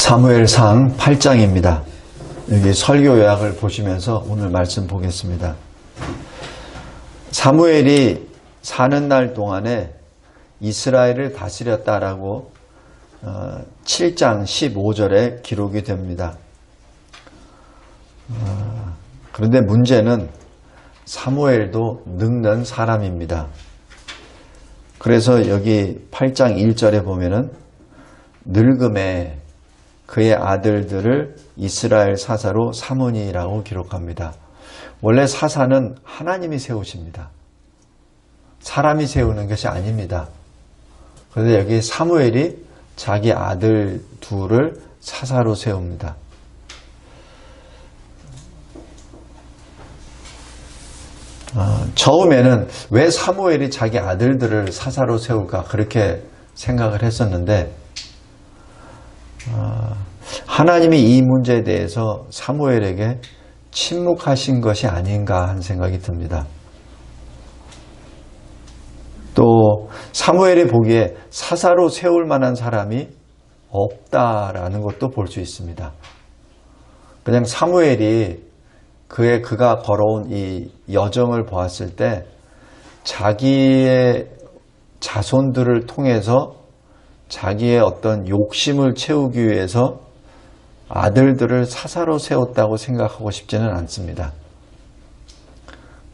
사무엘상 8장입니다. 여기 설교 요약을 보시면서 오늘 말씀 보겠습니다. 사무엘이 사는 날 동안에 이스라엘을 다스렸다라고 7장 15절에 기록이 됩니다. 그런데 문제는 사무엘도 늙는 사람입니다. 그래서 여기 8장 1절에 보면은 늙음에 그의 아들들을 이스라엘 사사로 삼으니라고 기록합니다. 원래 사사는 하나님이 세우십니다. 사람이 세우는 것이 아닙니다. 그런데 여기 사무엘이 자기 아들 둘을 사사로 세웁니다. 처음에는 왜 사무엘이 자기 아들들을 사사로 세울까 그렇게 생각을 했었는데 하나님이 이 문제에 대해서 사무엘에게 침묵하신 것이 아닌가 하는 생각이 듭니다. 또 사무엘이 보기에 사사로 세울 만한 사람이 없다라는 것도 볼 수 있습니다. 그냥 사무엘이 그가 걸어온 이 여정을 보았을 때 자기의 자손들을 통해서 자기의 어떤 욕심을 채우기 위해서 아들들을 사사로 세웠다고 생각하고 싶지는 않습니다.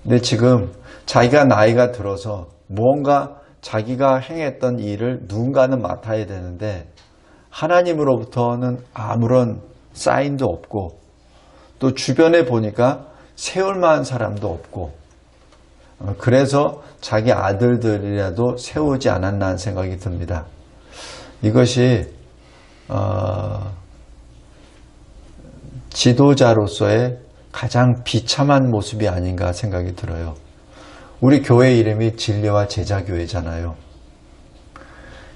근데 지금 자기가 나이가 들어서 무언가 자기가 행했던 일을 누군가는 맡아야 되는데 하나님으로부터는 아무런 사인도 없고 또 주변에 보니까 세울 만한 사람도 없고 그래서 자기 아들들이라도 세우지 않았나 하는 생각이 듭니다. 이것이 지도자로서의 가장 비참한 모습이 아닌가 생각이 들어요. 우리 교회 이름이 진리와 제자 교회잖아요.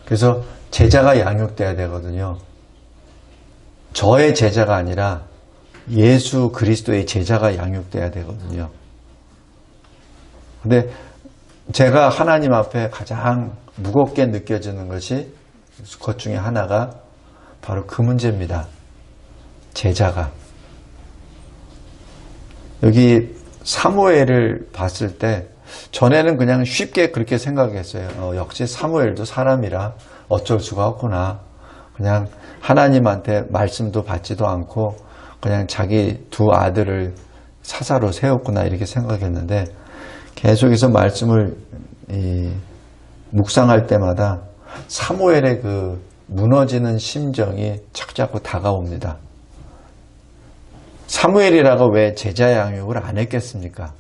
그래서 제자가 양육돼야 되거든요. 저의 제자가 아니라 예수 그리스도의 제자가 양육돼야 되거든요. 근데 제가 하나님 앞에 가장 무겁게 느껴지는 것이 그것 중에 하나가 바로 그 문제입니다. 제자가. 여기 사무엘을 봤을 때 전에는 그냥 쉽게 그렇게 생각했어요. 역시 사무엘도 사람이라 어쩔 수가 없구나. 그냥 하나님한테 말씀도 받지도 않고 그냥 자기 두 아들을 사사로 세웠구나 이렇게 생각했는데 계속해서 말씀을 묵상할 때마다 사무엘의 그 무너지는 심정이 자꾸 다가옵니다. 사무엘이라고 왜 제자 양육을 안 했겠습니까?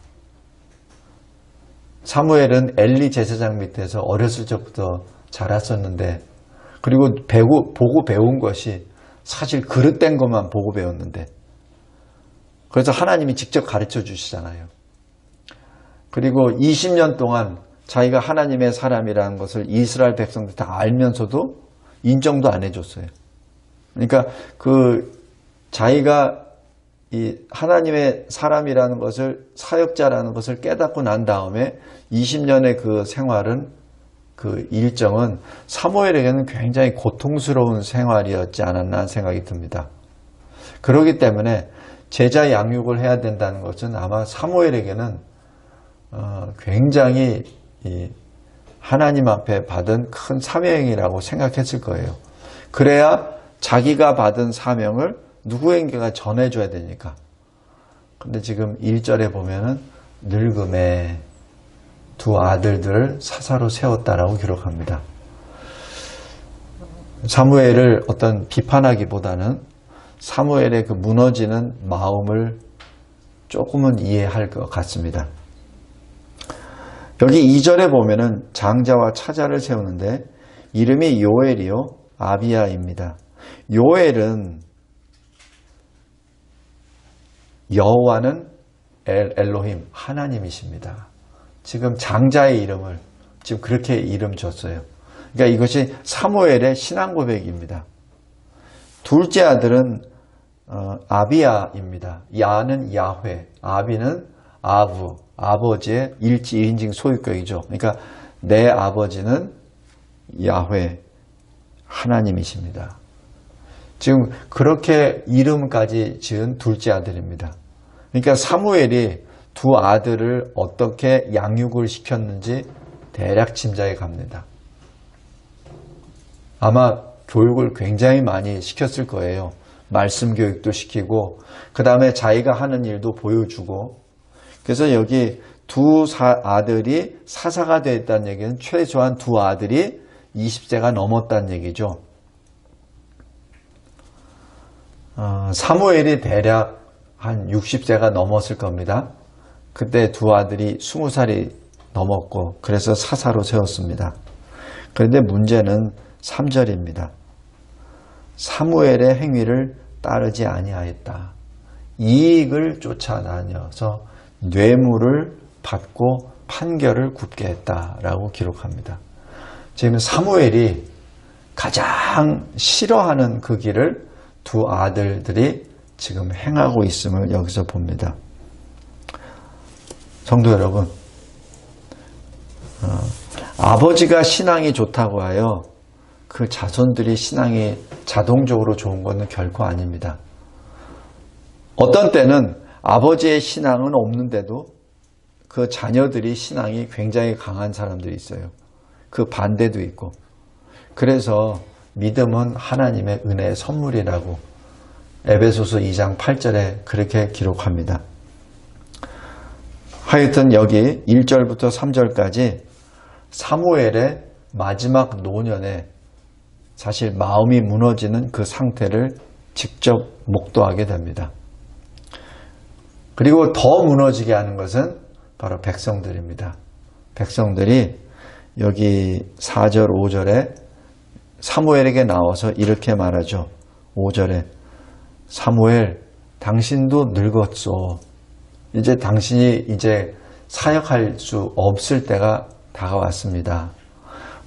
사무엘은 엘리 제사장 밑에서 어렸을 적부터 자랐었는데 그리고 보고 배운 것이 사실 그릇된 것만 보고 배웠는데 그래서 하나님이 직접 가르쳐 주시잖아요. 그리고 20년 동안 자기가 하나님의 사람이라는 것을 이스라엘 백성들 다 알면서도 인정도 안 해줬어요. 그러니까 자기가 이 하나님의 사람이라는 것을 사역자라는 것을 깨닫고 난 다음에 20년의 그 생활은 그 일정은 사무엘에게는 굉장히 고통스러운 생활이었지 않았나 생각이 듭니다. 그렇기 때문에 제자 양육을 해야 된다는 것은 아마 사무엘에게는 굉장히 하나님 앞에 받은 큰 사명이라고 생각했을 거예요. 그래야 자기가 받은 사명을 누구에게가 전해줘야 되니까. 근데 지금 1절에 보면은 늙음에 두 아들들을 사사로 세웠다라고 기록합니다. 사무엘을 어떤 비판하기보다는 사무엘의 그 무너지는 마음을 조금은 이해할 것 같습니다. 여기 2절에 보면은 장자와 차자를 세우는데 이름이 요엘이요 아비야입니다. 요엘은 여호와는 엘로힘 하나님이십니다. 지금 장자의 이름을 지금 그렇게 이름 줬어요. 그러니까 이것이 사무엘의 신앙 고백입니다. 둘째 아들은 아비야입니다. 야는 야훼, 아비는 아부, 아버지의 1인칭 소유격이죠. 그러니까 내 아버지는 야훼, 하나님이십니다. 지금 그렇게 이름까지 지은 둘째 아들입니다. 그러니까 사무엘이 두 아들을 어떻게 양육을 시켰는지 대략 짐작이 갑니다. 아마 교육을 굉장히 많이 시켰을 거예요. 말씀 교육도 시키고 그 다음에 자기가 하는 일도 보여주고. 그래서 여기 두 아들이 사사가 되었다는 얘기는 최소한 두 아들이 20세가 넘었다는 얘기죠. 사무엘이 대략 한 60세가 넘었을 겁니다. 그때 두 아들이 20살이 넘었고 그래서 사사로 세웠습니다. 그런데 문제는 3절입니다. 사무엘의 행위를 따르지 아니하였다. 이익을 쫓아다녀서 뇌물을 받고 판결을 굽게 했다라고 기록합니다. 지금 사무엘이 가장 싫어하는 그 길을 두 아들들이 지금 행하고 있음을 여기서 봅니다. 성도 여러분, 아버지가 신앙이 좋다고 하여 그 자손들이 신앙이 자동적으로 좋은 것은 결코 아닙니다. 어떤 때는 아버지의 신앙은 없는데도 그 자녀들이 신앙이 굉장히 강한 사람들이 있어요. 그 반대도 있고. 그래서 믿음은 하나님의 은혜의 선물이라고 에베소서 2장 8절에 그렇게 기록합니다. 하여튼 여기 1절부터 3절까지 사무엘의 마지막 노년에 사실 마음이 무너지는 그 상태를 직접 목도하게 됩니다. 그리고 더 무너지게 하는 것은 바로 백성들입니다. 백성들이 여기 4절, 5절에 사무엘에게 나와서 이렇게 말하죠. 5절에 사무엘, 당신도 늙었소. 이제 당신이 이제 사역할 수 없을 때가 다가왔습니다.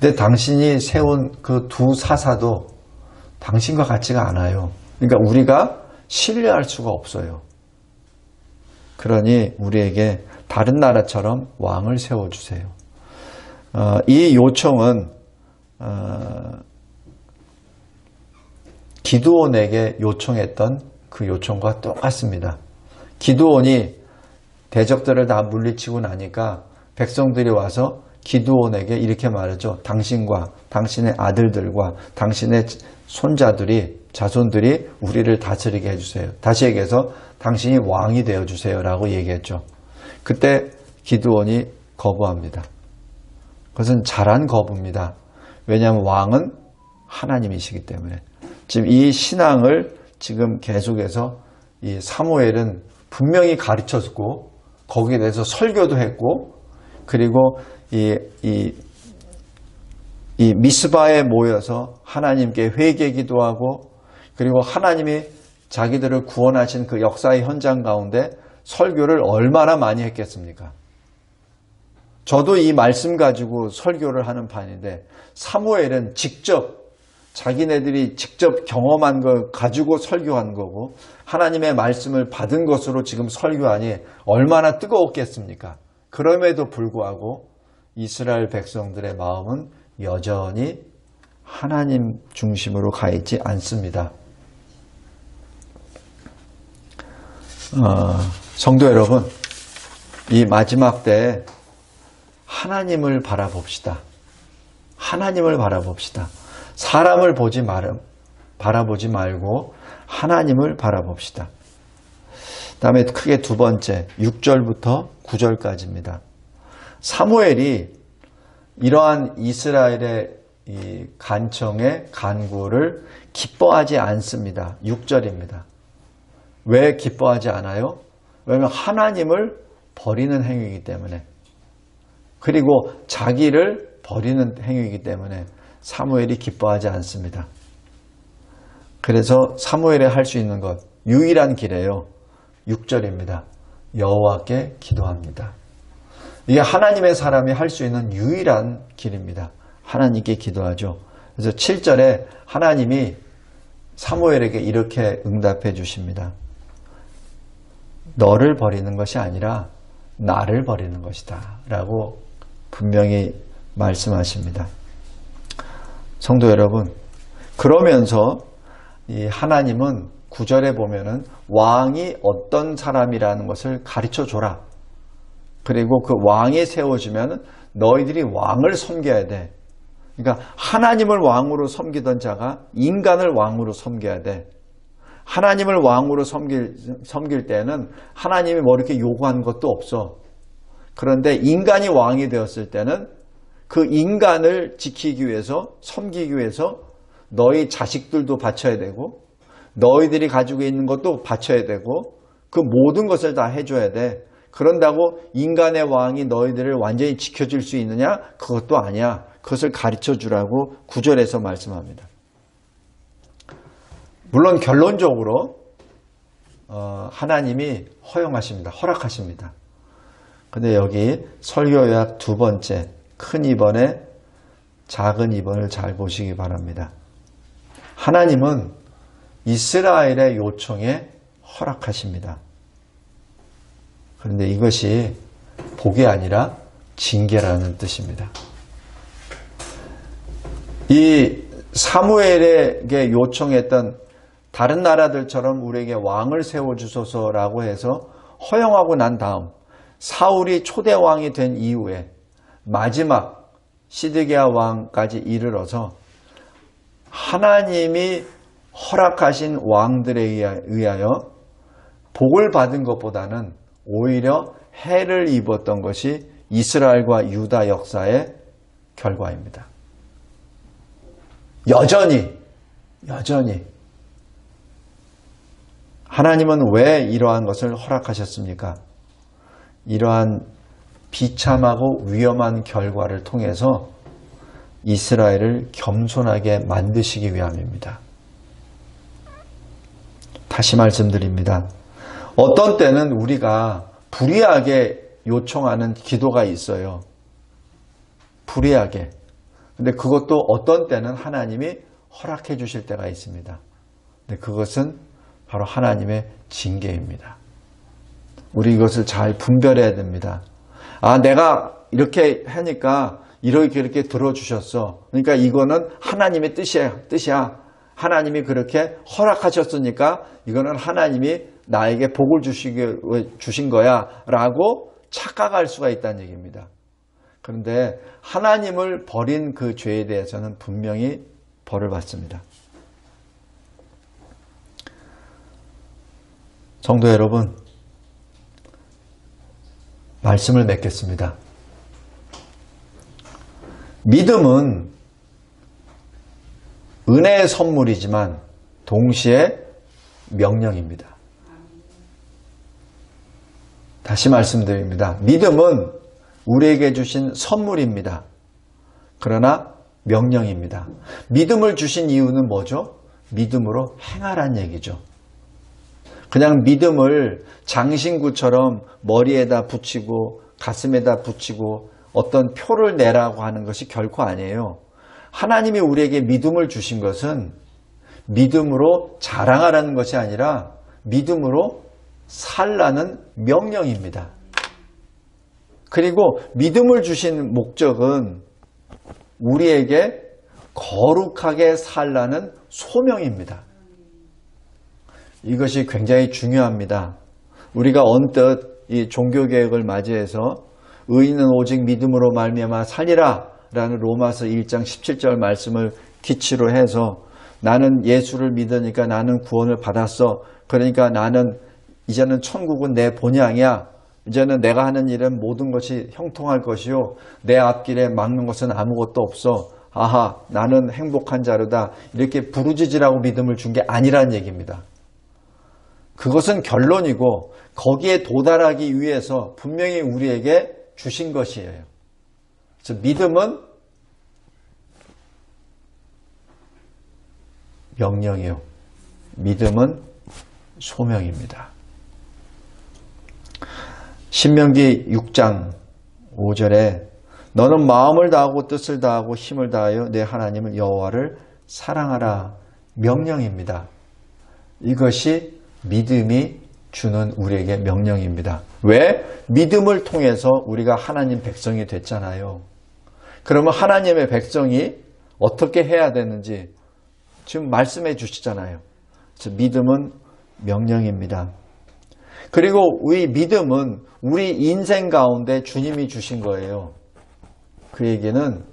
근데 당신이 세운 그 두 사사도 당신과 같지가 않아요. 그러니까 우리가 신뢰할 수가 없어요. 그러니 우리에게 다른 나라처럼 왕을 세워주세요. 이 요청은 기드온에게 요청했던 그 요청과 똑같습니다. 기드온이 대적들을 다 물리치고 나니까 백성들이 와서 기드온에게 이렇게 말하죠. 당신과 당신의 아들들과 당신의 손자들이 자손들이 우리를 다스리게 해주세요. 다시 얘기해서 당신이 왕이 되어주세요 라고 얘기했죠. 그때 기드온이 거부합니다. 그것은 잘한 거부입니다. 왜냐하면 왕은 하나님이시기 때문에. 지금 이 신앙을 지금 계속해서 이 사무엘은 분명히 가르쳤고 거기에 대해서 설교도 했고 그리고 이 미스바에 모여서 하나님께 회개기도 하고 그리고 하나님이 자기들을 구원하신 그 역사의 현장 가운데 설교를 얼마나 많이 했겠습니까? 저도 이 말씀 가지고 설교를 하는 판인데 사무엘은 직접 자기네들이 직접 경험한 걸 가지고 설교한 거고 하나님의 말씀을 받은 것으로 지금 설교하니 얼마나 뜨거웠겠습니까? 그럼에도 불구하고 이스라엘 백성들의 마음은 여전히 하나님 중심으로 가 있지 않습니다. 성도 여러분, 이 마지막 때에 하나님을 바라봅시다. 하나님을 바라봅시다. 사람을 바라보지 말고 하나님을 바라봅시다. 다음에 크게 두 번째 6절부터 9절까지입니다. 사무엘이 이러한 이스라엘의 이 간청의 간구를 기뻐하지 않습니다. 6절입니다. 왜 기뻐하지 않아요? 왜냐하면 하나님을 버리는 행위이기 때문에 그리고 자기를 버리는 행위이기 때문에 사무엘이 기뻐하지 않습니다. 그래서 사무엘이 할 수 있는 것 유일한 길이에요. 6절입니다. 여호와께 기도합니다. 이게 하나님의 사람이 할 수 있는 유일한 길입니다. 하나님께 기도하죠. 그래서 7절에 하나님이 사무엘에게 이렇게 응답해 주십니다. 너를 버리는 것이 아니라 나를 버리는 것이다 라고 분명히 말씀하십니다. 성도 여러분, 그러면서 이 하나님은 9절에 보면은 왕이 어떤 사람이라는 것을 가르쳐 줘라. 그리고 그 왕이 세워지면 너희들이 왕을 섬겨야 돼. 그러니까 하나님을 왕으로 섬기던 자가 인간을 왕으로 섬겨야 돼. 하나님을 왕으로 섬길 때는 하나님이 뭐 이렇게 요구한 것도 없어. 그런데 인간이 왕이 되었을 때는 그 인간을 지키기 위해서, 섬기기 위해서 너희 자식들도 바쳐야 되고 너희들이 가지고 있는 것도 바쳐야 되고 그 모든 것을 다 해줘야 돼. 그런다고 인간의 왕이 너희들을 완전히 지켜줄 수 있느냐? 그것도 아니야. 그것을 가르쳐 주라고 9절에서 말씀합니다. 물론 결론적으로 하나님이 허용하십니다. 허락하십니다. 근데 여기 설교 요약 두 번째 큰 2번에 작은 2번을 잘 보시기 바랍니다. 하나님은 이스라엘의 요청에 허락하십니다. 그런데 이것이 복이 아니라 징계라는 뜻입니다. 이 사무엘에게 요청했던 다른 나라들처럼 우리에게 왕을 세워주소서라고 해서 허용하고 난 다음 사울이 초대왕이 된 이후에 마지막 시드기야 왕까지 이르러서 하나님이 허락하신 왕들에 의하여 복을 받은 것보다는 오히려 해를 입었던 것이 이스라엘과 유다 역사의 결과입니다. 여전히 하나님은 왜 이러한 것을 허락하셨습니까? 이러한 비참하고 위험한 결과를 통해서 이스라엘을 겸손하게 만드시기 위함입니다. 다시 말씀드립니다. 어떤 때는 우리가 불의하게 요청하는 기도가 있어요. 불의하게. 근데 그것도 어떤 때는 하나님이 허락해 주실 때가 있습니다. 근데 그것은 바로 하나님의 징계입니다. 우리 이것을 잘 분별해야 됩니다. 아, 내가 이렇게 하니까 이렇게 들어주셨어. 그러니까 이거는 하나님의 뜻이야. 하나님이 그렇게 허락하셨으니까 이거는 하나님이 나에게 복을 주신 거야 라고 착각할 수가 있다는 얘기입니다. 그런데 하나님을 버린 그 죄에 대해서는 분명히 벌을 받습니다. 성도 여러분, 말씀을 맺겠습니다. 믿음은 은혜의 선물이지만 동시에 명령입니다. 다시 말씀드립니다. 믿음은 우리에게 주신 선물입니다. 그러나 명령입니다. 믿음을 주신 이유는 뭐죠? 믿음으로 행하라는 얘기죠. 그냥 믿음을 장신구처럼 머리에다 붙이고 가슴에다 붙이고 어떤 표를 내라고 하는 것이 결코 아니에요. 하나님이 우리에게 믿음을 주신 것은 믿음으로 자랑하라는 것이 아니라 믿음으로 살라는 명령입니다. 그리고 믿음을 주신 목적은 우리에게 거룩하게 살라는 소명입니다. 이것이 굉장히 중요합니다. 우리가 언뜻 이 종교개혁을 맞이해서 의인은 오직 믿음으로 말미암아 살리라 라는 로마서 1장 17절 말씀을 기치로 해서 나는 예수를 믿으니까 나는 구원을 받았어. 그러니까 나는 이제는 천국은 내 본향이야. 이제는 내가 하는 일은 모든 것이 형통할 것이요. 내 앞길에 막는 것은 아무것도 없어. 아하, 나는 행복한 자로다. 이렇게 부르짖으라고 믿음을 준 게 아니라는 얘기입니다. 그것은 결론이고 거기에 도달하기 위해서 분명히 우리에게 주신 것이에요. 그래서 믿음은 명령이요. 믿음은 소명입니다. 신명기 6장 5절에 너는 마음을 다하고 뜻을 다하고 힘을 다하여 내 하나님을 여호와를 사랑하라. 명령입니다. 이것이 믿음이 주는 우리에게 명령입니다. 왜? 믿음을 통해서 우리가 하나님 백성이 됐잖아요. 그러면 하나님의 백성이 어떻게 해야 되는지 지금 말씀해 주시잖아요. 믿음은 명령입니다. 그리고 이 믿음은 우리 인생 가운데 주님이 주신 거예요. 그 얘기는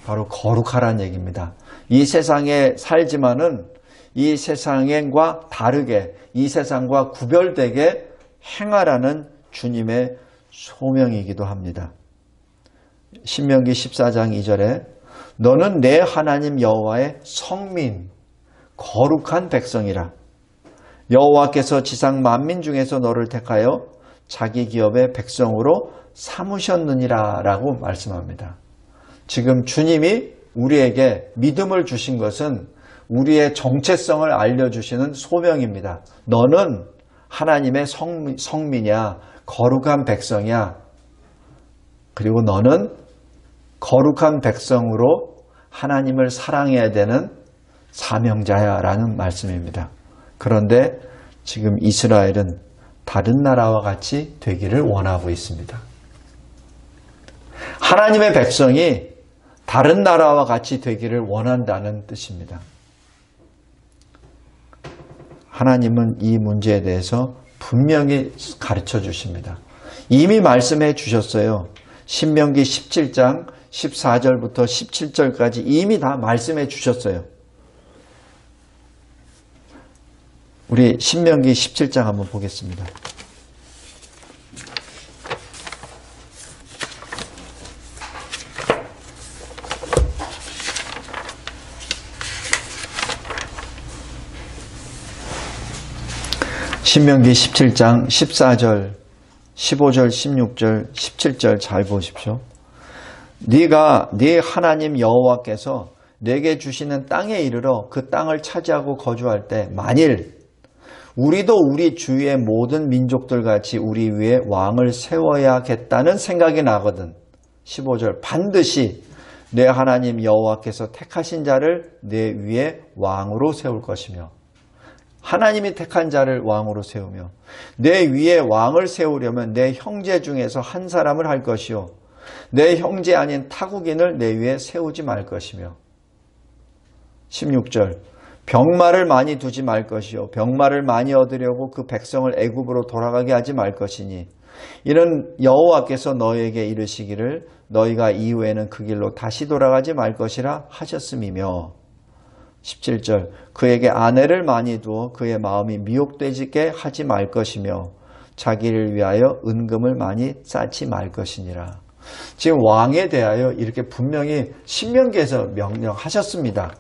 바로 거룩하라는 얘기입니다. 이 세상에 살지만은 이 세상과 다르게, 이 세상과 구별되게 행하라는 주님의 소명이기도 합니다. 신명기 14장 2절에 너는 내 하나님 여호와의 성민, 거룩한 백성이라. 여호와께서 지상 만민 중에서 너를 택하여 자기 기업의 백성으로 삼으셨느니라 라고 말씀합니다. 지금 주님이 우리에게 믿음을 주신 것은 우리의 정체성을 알려주시는 소명입니다. 너는 하나님의 성민이야, 거룩한 백성이야. 그리고 너는 거룩한 백성으로 하나님을 사랑해야 되는 사명자야 라는 말씀입니다. 그런데 지금 이스라엘은 다른 나라와 같이 되기를 원하고 있습니다. 하나님의 백성이 다른 나라와 같이 되기를 원한다는 뜻입니다. 하나님은 이 문제에 대해서 분명히 가르쳐 주십니다. 이미 말씀해 주셨어요. 신명기 17장 14절부터 17절까지 이미 다 말씀해 주셨어요. 우리 신명기 17장 한번 보겠습니다. 신명기 17장 14절, 15절, 16절, 17절 잘 보십시오. 네가 네 하나님 여호와께서 내게 주시는 땅에 이르러 그 땅을 차지하고 거주할 때 만일 우리도 우리 주위의 모든 민족들 같이 우리 위에 왕을 세워야겠다는 생각이 나거든. 15절 반드시 내 하나님 여호와께서 택하신 자를 내 위에 왕으로 세울 것이며 하나님이 택한 자를 왕으로 세우며 내 위에 왕을 세우려면 내 형제 중에서 한 사람을 할 것이요 내 형제 아닌 타국인을 내 위에 세우지 말 것이며 16절 병마를 많이 두지 말 것이요 병마를 많이 얻으려고 그 백성을 애굽으로 돌아가게 하지 말 것이니 이는 여호와께서 너희에게 이르시기를 너희가 이후에는 그 길로 다시 돌아가지 말 것이라 하셨음이며 17절 그에게 아내를 많이 두어 그의 마음이 미혹되게 하지 말 것이며 자기를 위하여 은금을 많이 쌓지 말 것이니라. 지금 왕에 대하여 이렇게 분명히 신명기에서 명령하셨습니다.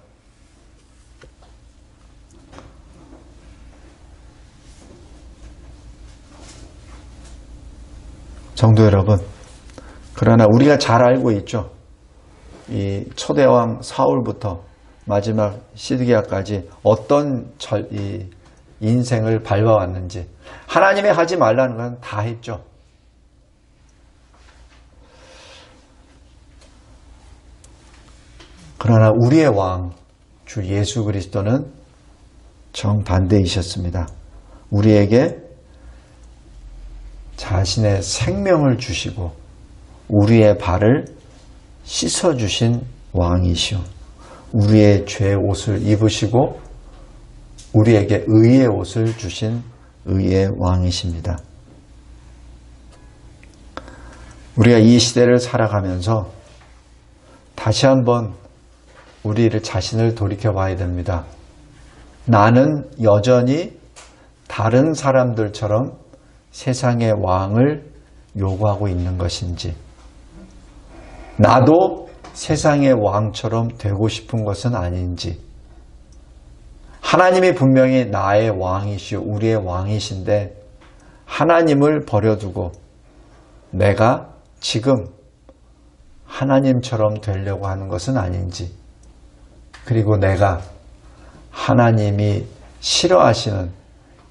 성도 여러분, 그러나 우리가 잘 알고 있죠. 이 초대왕 사울부터 마지막 시드기야까지 어떤 인생을 밟아왔는지 하나님이 하지 말라는 건 다 했죠. 그러나 우리의 왕, 주 예수 그리스도는 정반대이셨습니다. 우리에게 자신의 생명을 주시고 우리의 발을 씻어주신 왕이시오. 우리의 죄의 옷을 입으시고 우리에게 의의 옷을 주신 의의 왕이십니다. 우리가 이 시대를 살아가면서 다시 한번 우리를 자신을 돌이켜 봐야 됩니다. 나는 여전히 다른 사람들처럼 세상의 왕을 요구하고 있는 것인지, 나도 세상의 왕처럼 되고 싶은 것은 아닌지, 하나님이 분명히 나의 왕이시오, 우리의 왕이신데 하나님을 버려두고 내가 지금 하나님처럼 되려고 하는 것은 아닌지, 그리고 내가 하나님이 싫어하시는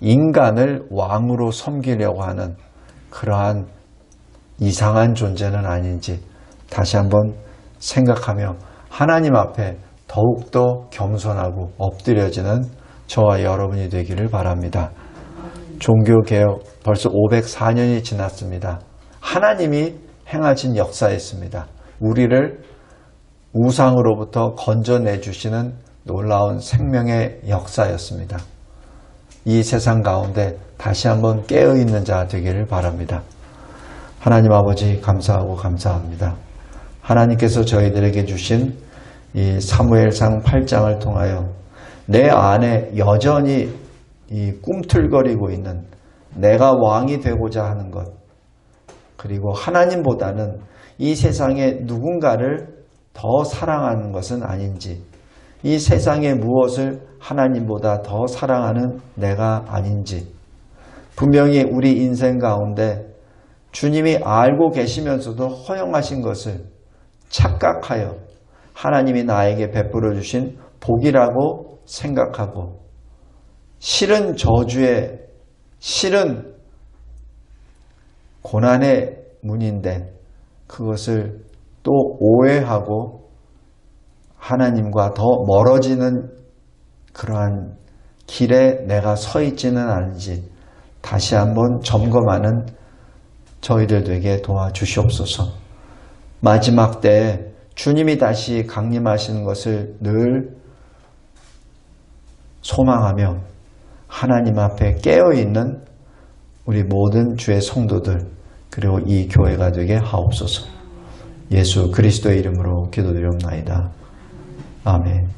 인간을 왕으로 섬기려고 하는 그러한 이상한 존재는 아닌지 다시 한번 생각하며 하나님 앞에 더욱더 겸손하고 엎드려지는 저와 여러분이 되기를 바랍니다. 종교개혁 벌써 504년이 지났습니다. 하나님이 행하신 역사였습니다. 우리를 우상으로부터 건져내 주시는 놀라운 생명의 역사였습니다. 이 세상 가운데 다시 한번 깨어있는 자 되기를 바랍니다. 하나님 아버지 감사하고 감사합니다. 하나님께서 저희들에게 주신 이 사무엘상 8장을 통하여 내 안에 여전히 이 꿈틀거리고 있는 내가 왕이 되고자 하는 것, 그리고 하나님보다는 이 세상에 누군가를 더 사랑하는 것은 아닌지, 이 세상의 무엇을 하나님보다 더 사랑하는 내가 아닌지, 분명히 우리 인생 가운데 주님이 알고 계시면서도 허용하신 것을 착각하여 하나님이 나에게 베풀어 주신 복이라고 생각하고, 실은 저주의, 실은 고난의 문인데 그것을 또 오해하고 하나님과 더 멀어지는 그러한 길에 내가 서 있지는 않은지 다시 한번 점검하는 저희들 되게 도와주시옵소서. 마지막 때에 주님이 다시 강림하시는 것을 늘 소망하며 하나님 앞에 깨어있는 우리 모든 주의 성도들, 그리고 이 교회가 되게 하옵소서. 예수 그리스도의 이름으로 기도드리옵나이다. 아멘.